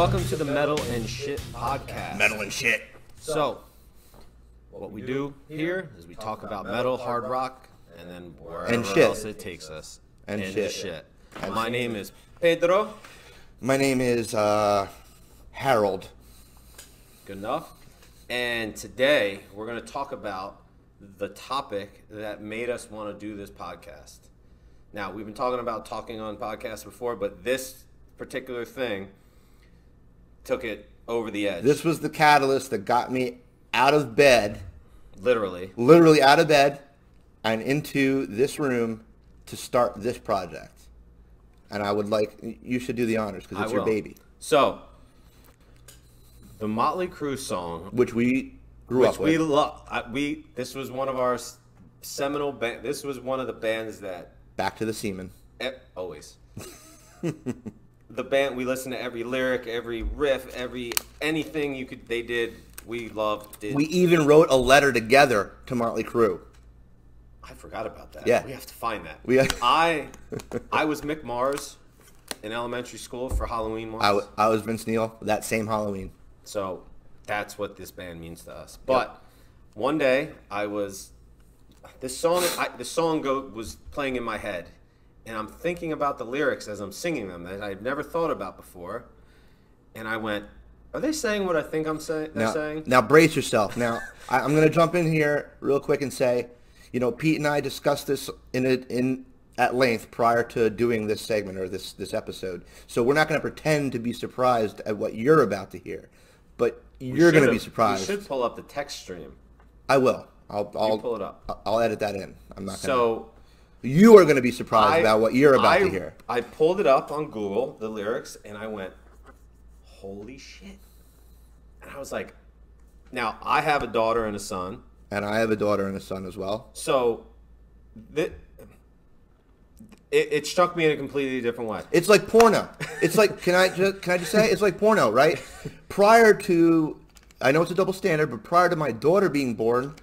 welcome to the Metal and Shit podcast. Metal and shit. So, what we do here is we talk about metal, hard rock, and then wherever else it takes us. And shit. My name is Pedro. My name is Harold. Good enough. And today we're going to talk about the topic that made us want to do this podcast. Now, we've been talking on podcasts before, but this particular thing took it over the edge. This was the catalyst that got me out of bed. Literally out of bed and into this room to start this project. And I would like, you should do the honors because it's your baby. So, the Motley Crue song, which we grew up with. We love. This was one of our seminal bands. This was one of the bands that... Back to the semen. Always. The band, we listened to every lyric, every riff, anything they did, we loved it. We even wrote a letter together to Motley Crue. I forgot about that. Yeah. We have to find that. I was Mick Mars in elementary school for Halloween once. I was Vince Neil that same Halloween. So that's what this band means to us. But one day the song was playing in my head. And I'm thinking about the lyrics as I'm singing them that I've never thought about before. And I went, are they saying what I think they're saying? Now brace yourself. Now, I'm going to jump in here real quick and say, Pete and I discussed this at length prior to doing this segment or this episode. So we're not going to pretend to be surprised at what you're about to hear. But you're going to be surprised. We should pull up the text stream. I will. I'll pull it up. I'll edit that in. I'm not going to. So... You are going to be surprised about what you're about to hear. I pulled it up on Google, the lyrics, and I went, holy shit. And I was like, now, I have a daughter and a son. And I have a daughter and a son as well. So, it struck me in a completely different way. It's like porno. It's like, can I just say, it's like porno, right? Prior to, I know it's a double standard, but prior to my daughter being born,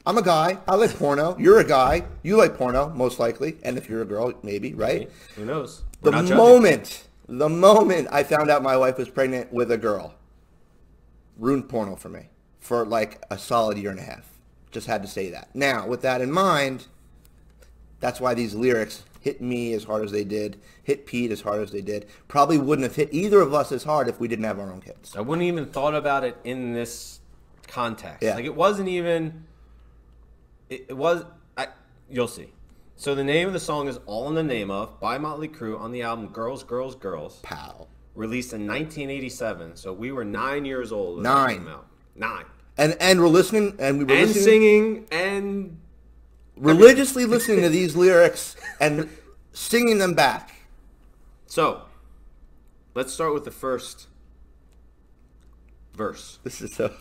I'm a guy. I like porno. You're a guy. You like porno, most likely. And if you're a girl, maybe, right? Who knows? The moment I found out my wife was pregnant with a girl, ruined porno for me for like a solid year and a half. Just had to say that. Now, with that in mind, that's why these lyrics hit me as hard as they did, hit Pete as hard as they did. Probably wouldn't have hit either of us as hard if we didn't have our own kids. I wouldn't even thought about it in this context. Yeah. Like, it wasn't even... You'll see. So the name of the song is All in the Name Of by Motley Crue on the album Girls, Girls, Girls. Pow. Released in 1987. So we were 9 years old. 9. 9. And we're listening, and we were listening, singing, and religiously listening to these lyrics and singing them back. So, let's start with the first verse. This is so...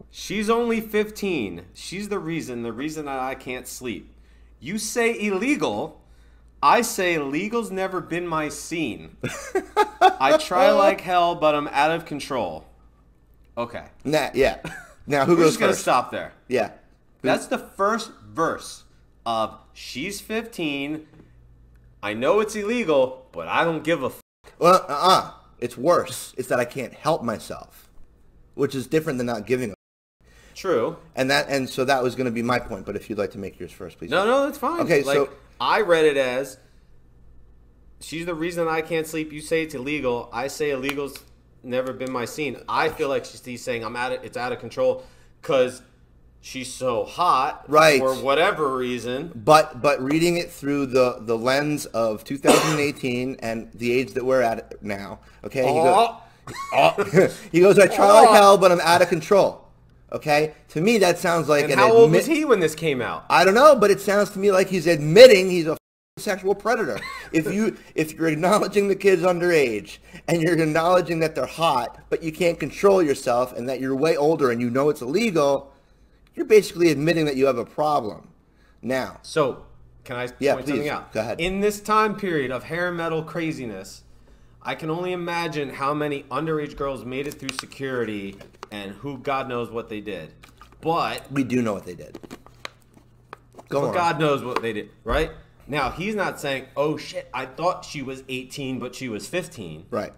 She's only 15. She's the reason that I can't sleep. You say illegal. I say legal's never been my scene. I try like hell, but I'm out of control. Okay. Yeah. Now, who goes first? We're just going to stop there. Yeah. That's the first verse of She's 15. I know it's illegal, but I don't give a f***. Well, it's worse. It's that I can't help myself. Which is different than not giving a True. And so that was going to be my point, but if you'd like to make yours first, please. No, that's fine. Okay, so I read it as she's the reason I can't sleep. You say it's illegal. I say illegal's never been my scene. I feel like she's saying it's out of control because she's so hot, right, for whatever reason. But reading it through the lens of 2018 and the age that we're at now, okay? He goes, I try like hell, but I'm out of control. Okay? To me, that sounds like... And how old was he when this came out? I don't know, but it sounds to me like he's admitting he's a sexual predator. If you're acknowledging the kid's underage, and you're acknowledging that they're hot, but you can't control yourself, and that you're way older and you know it's illegal, you're basically admitting that you have a problem. Now... So, can I point something out? Go ahead. In this time period of hair metal craziness... I can only imagine how many underage girls made it through security and who God knows what they did. But... We do know what they did. God knows what they did, right? Now, he's not saying, oh, shit, I thought she was 18, but she was 15. Right.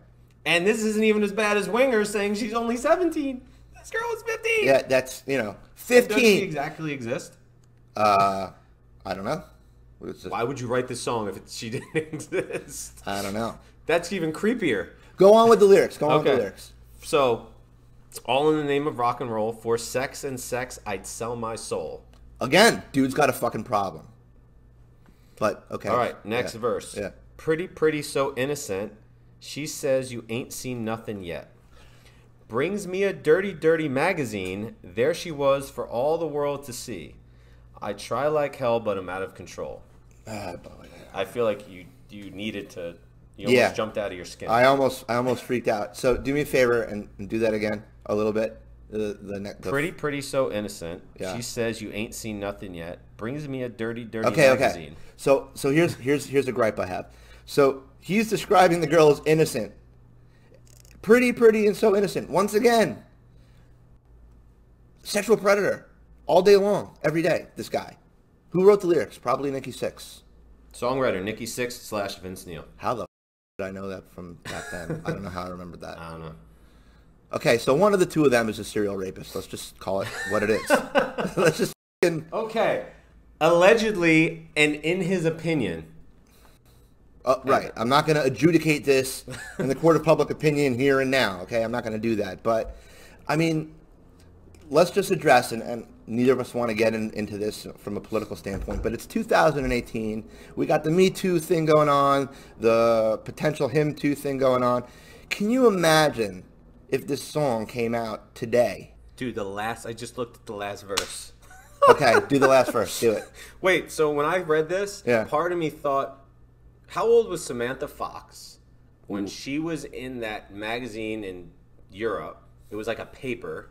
And this isn't even as bad as Winger saying she's only 17. This girl is 15. Yeah, that's, 15. Does she exactly exist? I don't know. Why would you write this song if she didn't exist? I don't know. That's even creepier. Go on with the lyrics. Go on with the lyrics. So, all in the name of rock and roll. For sex and sex, I'd sell my soul. Again, dude's got a fucking problem. But, okay. All right, next verse. Yeah. Pretty, pretty, so innocent. She says you ain't seen nothing yet. Brings me a dirty, dirty magazine. There she was for all the world to see. I try like hell, but I'm out of control. I feel like you needed to. You almost jumped out of your skin. I almost freaked out. So do me a favor and do that again a little bit. Pretty, pretty, so innocent. Yeah. She says you ain't seen nothing yet. Brings me a dirty, dirty magazine. Okay. So here's a gripe I have. So he's describing the girl as innocent. Pretty, pretty, and so innocent. Once again, sexual predator. All day long, every day, this guy. Who wrote the lyrics? Probably Nikki Sixx. Songwriter, Nikki Sixx / Vince Neil. How the did I know that from back then? I don't know how I remembered that. I don't know. Okay, so one of the two of them is a serial rapist. Let's just call it what it is. Let's just Okay. Allegedly, and in his opinion. Right. I'm not going to adjudicate this in the court of public opinion here and now, okay? I'm not going to do that. But, I mean, let's just address, and neither of us want to get into this from a political standpoint, but it's 2018. We got the Me Too thing going on, the potential Him Too thing going on. Can you imagine if this song came out today? Dude, I just looked at the last verse. Okay, do the last verse. Do it. Wait, so when I read this, part of me thought, how old was Samantha Fox when she was in that magazine in Europe? It was like a paper.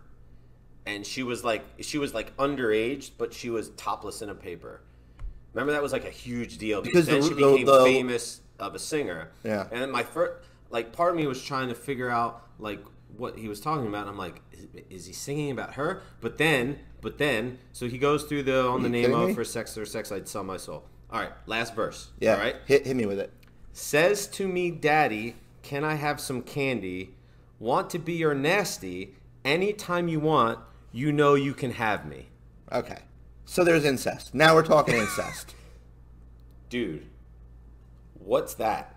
And she was like underage, but she was topless in a paper. Remember that was like a huge deal because then she became famous of a singer. Yeah. And then my first, part of me was trying to figure out what he was talking about. And I'm like, is he singing about her? But then, so he goes through on the name of for sex or sex I'd sell my soul. All right, last verse. Yeah. All right. Hit me with it. Says to me, Daddy, can I have some candy? Want to be your nasty anytime you want. You know you can have me. Okay. So there's incest. Now we're talking incest. Dude, what's that?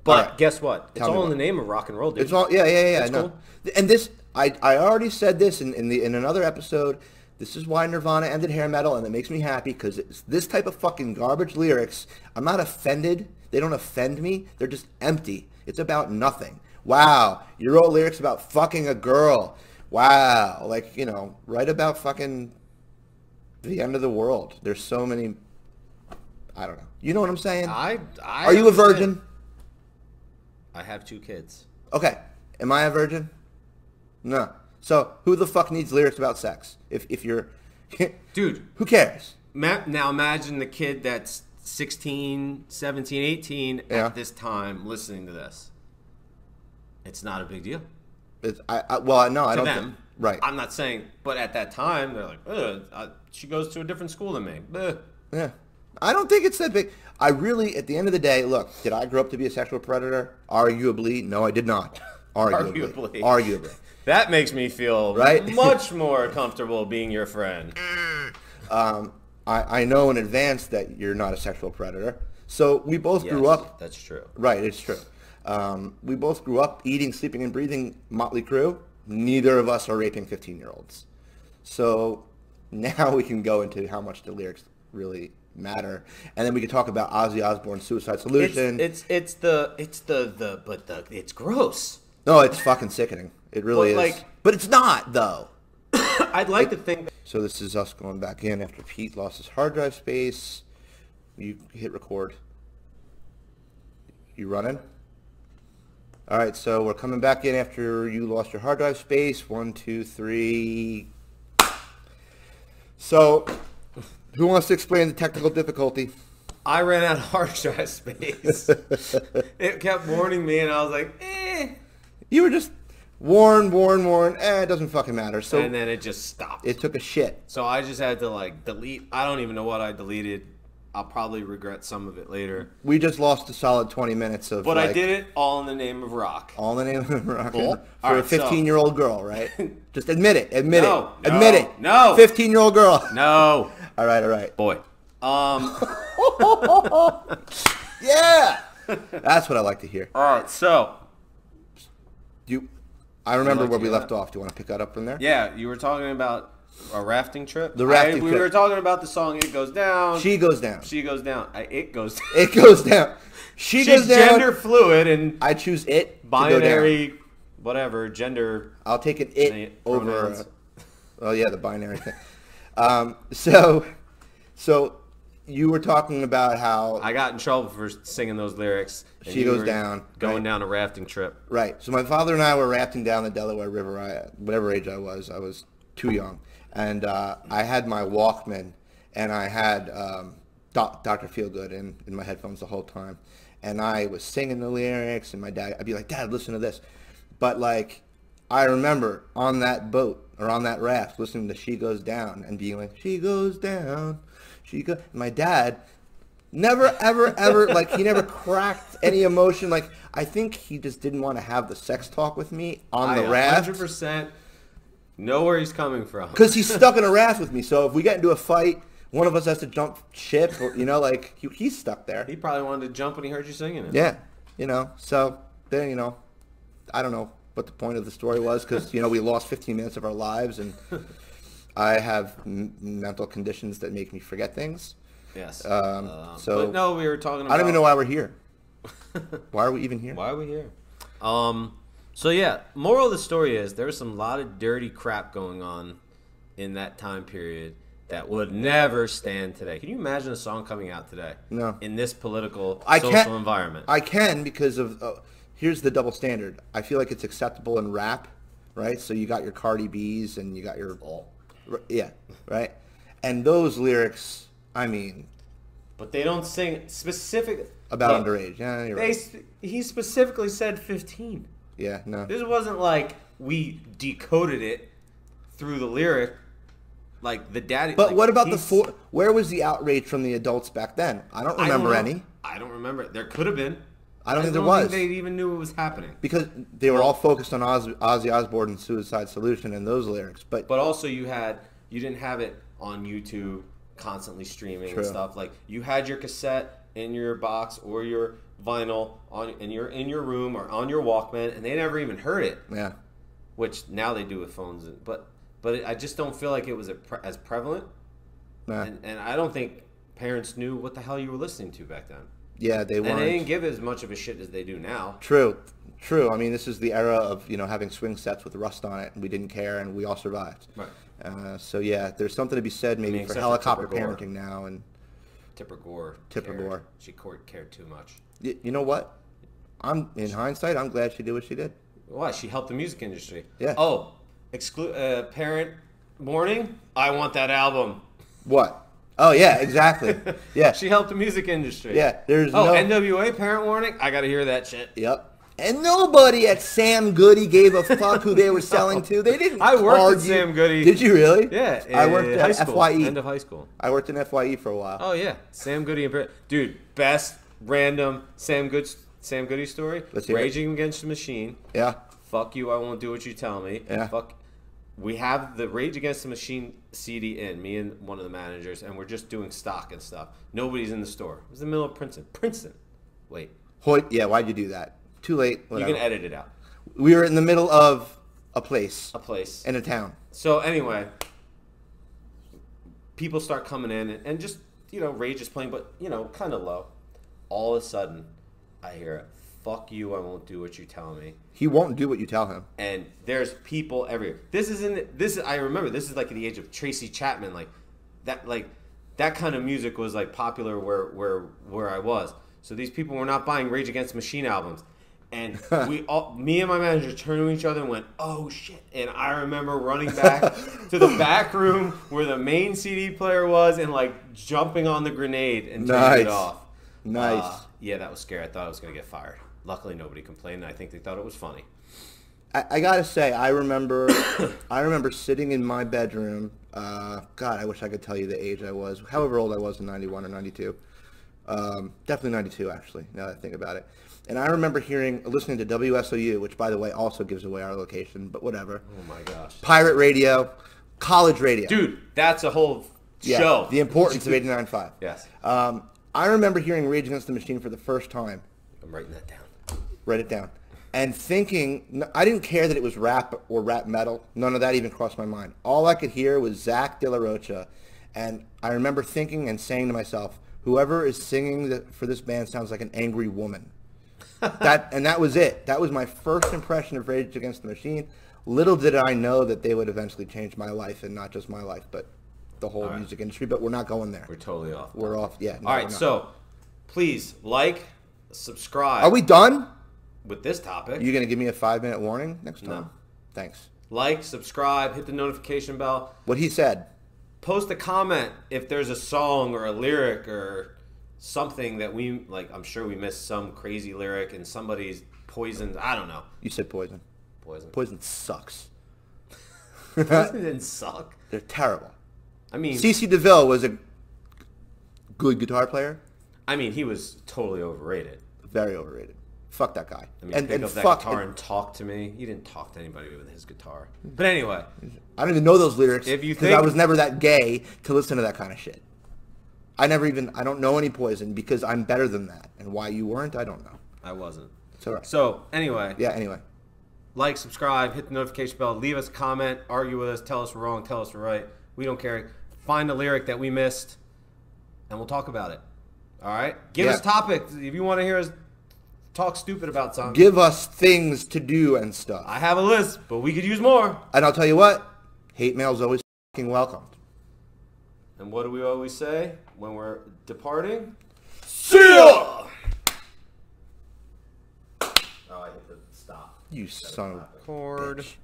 But guess what? It's all in the name of rock and roll, dude. It's all yeah. No. Cool. And this I already said this in another episode. This is why Nirvana ended hair metal, and it makes me happy because it's this type of fucking garbage lyrics. I'm not offended. They don't offend me. They're just empty. It's about nothing. Wow, you wrote lyrics about fucking a girl. Wow, write about fucking the end of the world. There's so many. I don't know. You know what I'm saying? Are you a virgin? I have 2 kids. Okay. Am I a virgin? No. So who the fuck needs lyrics about sex? If you're, dude, who cares? Now imagine the kid that's 16, 17, 18 at this time listening to this. It's not a big deal. I don't think. Right. I'm not saying, but at that time, they're like, she goes to a different school than me. Yeah. I don't think it's that big. I really, at the end of the day, look, did I grow up to be a sexual predator? Arguably. No, I did not. Arguably. That makes me feel much more comfortable being your friend. I know in advance that you're not a sexual predator. So we both grew up. That's true. Right, it's true. We both grew up eating, sleeping, and breathing Motley Crue. Neither of us are raping 15-year-olds. So now we can go into how much the lyrics really matter, and then we can talk about Ozzy Osbourne's Suicide Solution. It's gross. No, it's fucking sickening. It really is. But it's not though. I'd like to think. So this is us going back in after Pete lost his hard drive space. You hit record. You running? All right, so we're coming back in after you lost your hard drive space. 1, 2, 3. So, who wants to explain the technical difficulty? I ran out of hard drive space. It kept warning me, and I was like, You were just warn. It doesn't fucking matter. So, and then it just stopped. It took a shit. So I just had to delete. I don't even know what I deleted. I'll probably regret some of it later. We just lost a solid 20 minutes of. But I did it all in the name of rock. All in the name of rock. Cool. For a 15-year-old girl, right? Just admit it. Admit No, it. Admit it. no. 15-year-old girl. No. All right. Boy. Yeah. That's what I like to hear. All right, so. I remember like where to we hear left that. off. Do you want to pick that up from there? Yeah, you were talking about a rafting trip. The rafting We trip. were talking about the song "It Goes Down." She goes down. She goes down. It goes. It goes down. She's She's down. gender fluid and I choose it to go binary, down. whatever gender. I'll take an it over. pronouns. Oh yeah, the binary thing. So you were talking about how I got in trouble for singing those lyrics. and She you goes were down, going right. down a rafting trip. right. So my father and I were rafting down the Delaware River. Whatever age I was too young, and I had my Walkman, and I had Dr. Feelgood in my headphones the whole time, and I was singing the lyrics, and my dad, I'd be like, Dad, listen to this, but like I remember on that boat or on that raft listening to She Goes Down and being like, she goes down, my dad never ever like he never cracked any emotion. Like I think he just didn't want to have the sex talk with me on the raft. 100% know where he's coming from. Because he's stuck in a raft with me. So if we get into a fight, one of us has to jump ship, or, like he's stuck there. He probably wanted to jump when he heard you singing it. Yeah, so then I don't know what the point of the story was, because we lost 15 minutes of our lives, and I have mental conditions that make me forget things. Yes. So but no, we were talking about. I don't even know why we're here. Why are we even here? Why are we here? So yeah, moral of the story is there was some lot of dirty crap going on in that time period that would never stand today. Can you imagine a song coming out today? No. In this political, I social can't- environment. I can, because of here's the double standard. I feel like it's acceptable in rap, right? So you got your Cardi B's and you got your yeah, right? And those lyrics, I mean, But they don't sing specific about look, underage. Yeah, you're right. He specifically said 15. Yeah, no. This wasn't like we decoded it through the lyric, like the daddy. But like, what about where was the outrage from the adults back then? I don't remember know. any. I don't remember. There could have been. I don't think there was. Think they even knew it was happening. Because they were all focused on Ozzy Osbourne and Suicide Solution and those lyrics. But also you didn't have it on YouTube constantly streaming True. and stuff. Like you had your cassette in your box or your vinyl in your room or on your Walkman, and they never even heard it. yeah. Which now they do with phones. But I just don't feel like it was as prevalent. Nah. And I don't think parents knew what the hell you were listening to back then. Yeah, they weren't. And they didn't give as much of a shit as they do now. True. I mean, this is the era of having swing sets with rust on it, and we didn't care, and we all survived. Right. So yeah, there's something to be said maybe for except for helicopter Tipper Gore. parenting now, and Tipper Gore. Tipper cared. Gore. She cared too much. you know what? In hindsight, I'm glad she did what she did. Why? She helped the music industry. Yeah. Oh, parent warning. I want that album. What? Oh yeah, exactly. Yeah. She helped the music industry. Yeah. There's NWA parent warning. I gotta hear that shit. Yep. And nobody at Sam Goody gave a fuck who they were selling to. They didn't. I worked card at you. Sam Goody. Did you really? Yeah. I worked at high school, FYE. End of high school. I worked in FYE for a while. Oh yeah, Sam Goody and dude, best random Sam Goody story. Let's hear it. Raging Against the Machine. Yeah. Fuck you, I won't do what you tell me. Yeah. Fuck. We have the Rage Against the Machine CD in, me and one of the managers, and we're just doing stock and stuff. Nobody's in the store. It was in the middle of Princeton. Wait. Yeah, why'd you do that? Too late. Whatever. You can edit it out. We were in the middle of a place. In a town. So anyway, people start coming in, and just, Rage is playing, but, kind of low. All of a sudden, I hear, fuck you, I won't do what you tell me. He won't do what you tell him. And there's people everywhere. I remember, this is like at the age of Tracy Chapman, like that kind of music was like popular where I was. So these people were not buying Rage Against the Machine albums. And me and my manager turned to each other and went, oh shit. And I remember running back to the back room where the main CD player was and like jumping on the grenade and turning it off. Nice. Yeah, that was scary. I thought I was going to get fired. Luckily, nobody complained. I think they thought it was funny. I gotta say, I remember sitting in my bedroom. God, I wish I could tell you the age I was. However old I was in 91 or 92. Definitely 92, actually, now that I think about it. And I remember listening to WSOU, which, by the way, also gives away our location, but whatever. Oh, my gosh. Pirate radio, college radio. Dude, that's a whole show. The importance of 89.5. Yes. I remember hearing Rage Against the Machine for the first time. I'm writing that down. Write it down. And thinking, I didn't care that it was rap or rap metal. None of that even crossed my mind. All I could hear was Zach De La Rocha. And I remember thinking and saying to myself, whoever is singing for this band sounds like an angry woman. That was it. That was my first impression of Rage Against the Machine. Little did I know that they would eventually change my life, and not just my life, but the whole music industry. But we're not going there. We're totally off. We're off. Yeah. No, all right. So please subscribe. Are we done with this topic? You're gonna give me a 5-minute warning next time? No. Thanks. Subscribe, hit the notification bell. What he said. Post a comment if there's a song or a lyric or something that we like. I'm sure we missed some crazy lyric and somebody's poisoned. I don't know. You said Poison. Poison sucks. Poison didn't suck. They're terrible. I mean, CeCe DeVille was a good guitar player. I mean, he was totally overrated. Very overrated. Fuck that guy. I mean, pick up that guitar and talk to me. He didn't talk to anybody with his guitar. But anyway, I don't even know those lyrics because I was never that gay to listen to that kind of shit. I don't know any Poison because I'm better than that. And why you weren't, I don't know. I wasn't. It's all right. So anyway. Yeah. Anyway. Subscribe, hit the notification bell, leave us a comment, argue with us, tell us we're wrong, tell us we're right. We don't care. Find a lyric that we missed, and we'll talk about it. All right? Give us topics if you want to hear us talk stupid about something. Give us things to do and stuff. I have a list, but we could use more. And I'll tell you what, hate mail is always fucking welcomed. And what do we always say when we're departing? See ya! Oh, I hit the stop. You son of a bitch.